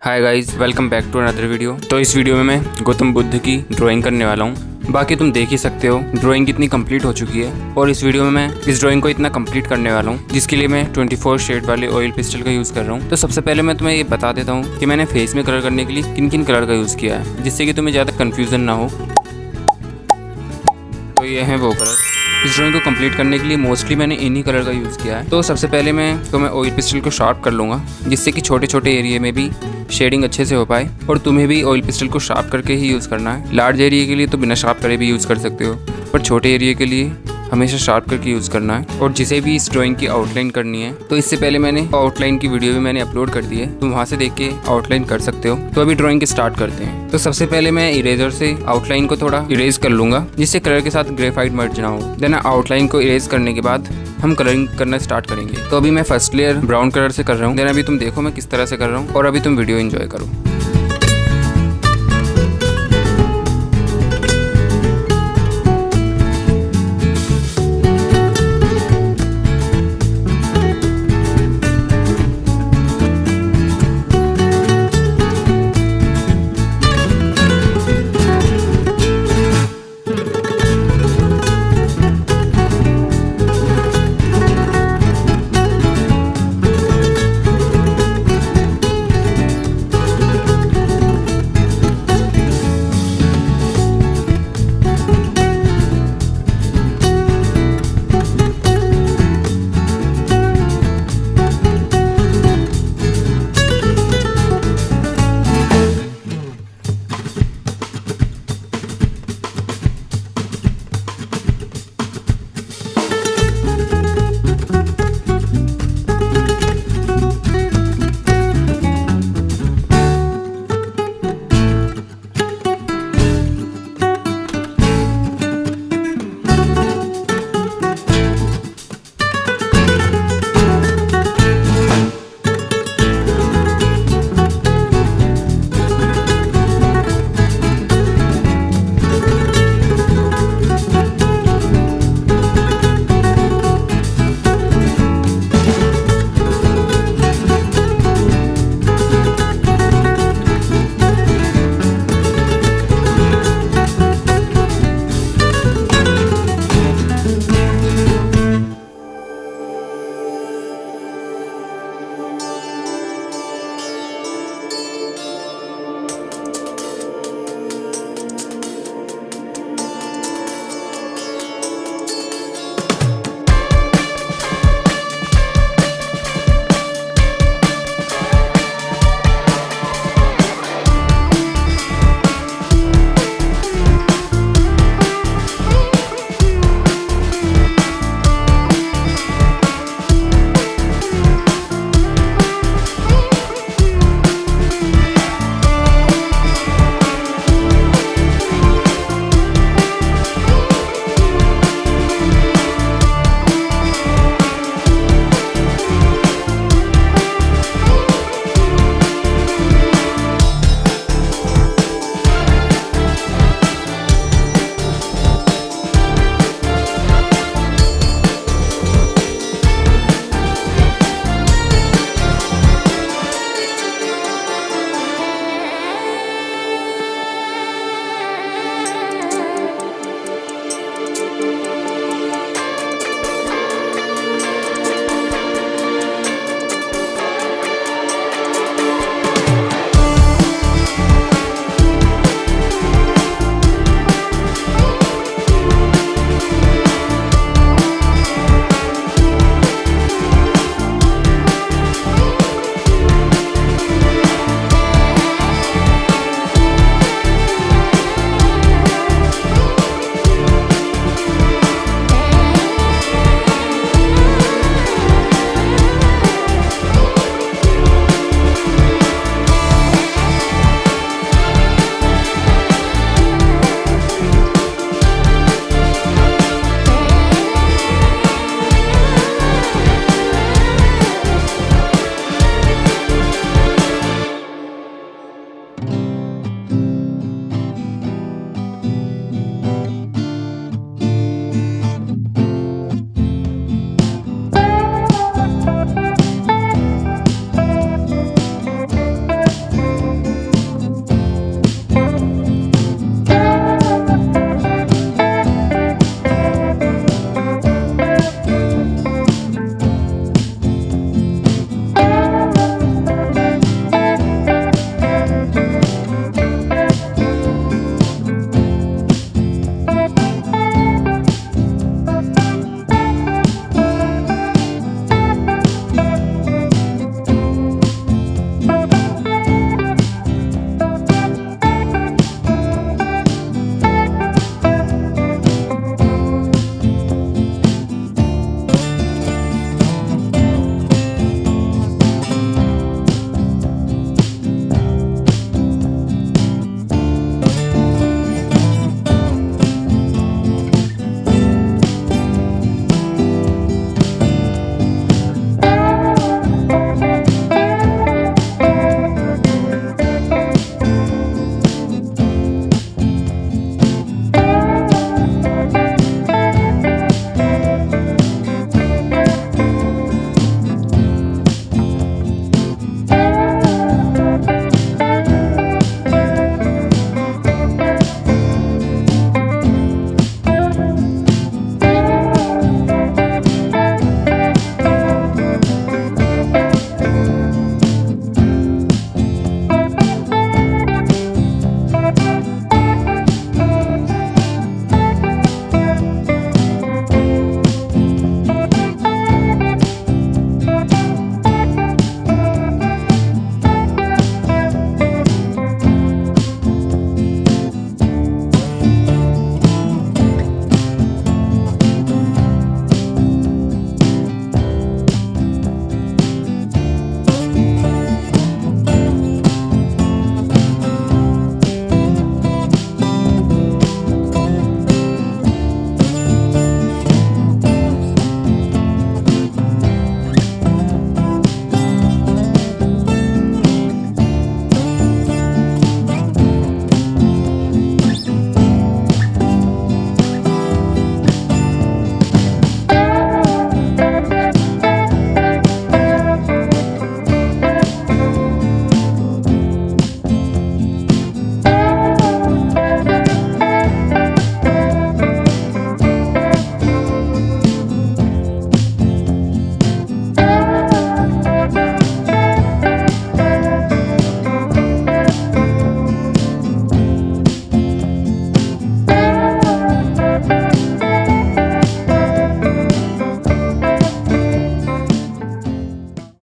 Hi guys, welcome back to another video. तो इस video में मैं गौतम बुद्ध की ड्राइंग करने वाला हूँ। बाकी तुम देख ही सकते हो ड्राइंग कितनी कंप्लीट हो चुकी है। और इस वीडियो में मैं इस ड्राइंग को इतना कंप्लीट करने वाला हूँ जिसके लिए मैं 24 शेड वाले ऑयल पिस्टल का यूज़ कर रहा हूँ। तो सबसे पहले मैं तुम्हें ये बता देता हूँ कि मैंने फेस में कलर करने के लिए किन किन कलर का यूज़ किया है, जिससे कि तुम्हें ज़्यादा कन्फ्यूज़न ना हो। तो ये है वो कलर। इस ड्राइंग को कंप्लीट करने के लिए मोस्टली मैंने इन्हीं कलर का यूज़ किया है। तो सबसे पहले मैं ऑयल पिस्टल को शार्प कर लूँगा, जिससे कि छोटे छोटे एरिया में भी शेडिंग अच्छे से हो पाए। और तुम्हें भी ऑयल पिस्टल को शार्प करके ही यूज़ करना है। लार्ज एरिया के लिए तो बिना शार्प करे भी यूज़ कर सकते हो, पर छोटे एरिया के लिए हमेशा शार्प करके यूज़ करना है। और जिसे भी इस ड्राइंग की आउटलाइन करनी है, तो इससे पहले मैंने आउटलाइन की वीडियो भी मैंने अपलोड कर दी है, तुम वहाँ से देख के आउटलाइन कर सकते हो। तो अभी ड्राइंग स्टार्ट करते हैं। तो सबसे पहले मैं इरेजर से आउटलाइन को थोड़ा इरेज कर लूँगा, जिससे कलर के साथ ग्रेफाइट मर्ज ना हो। देन आउटलाइन को इरेज करने के बाद हम कलरिंग करना स्टार्ट करेंगे। तो अभी मैं फर्स्ट लेयर ब्राउन कलर से कर रहा हूँ। देन अभी तुम देखो मैं किस तरह से कर रहा हूँ, और अभी तुम वीडियो एंजॉय करो।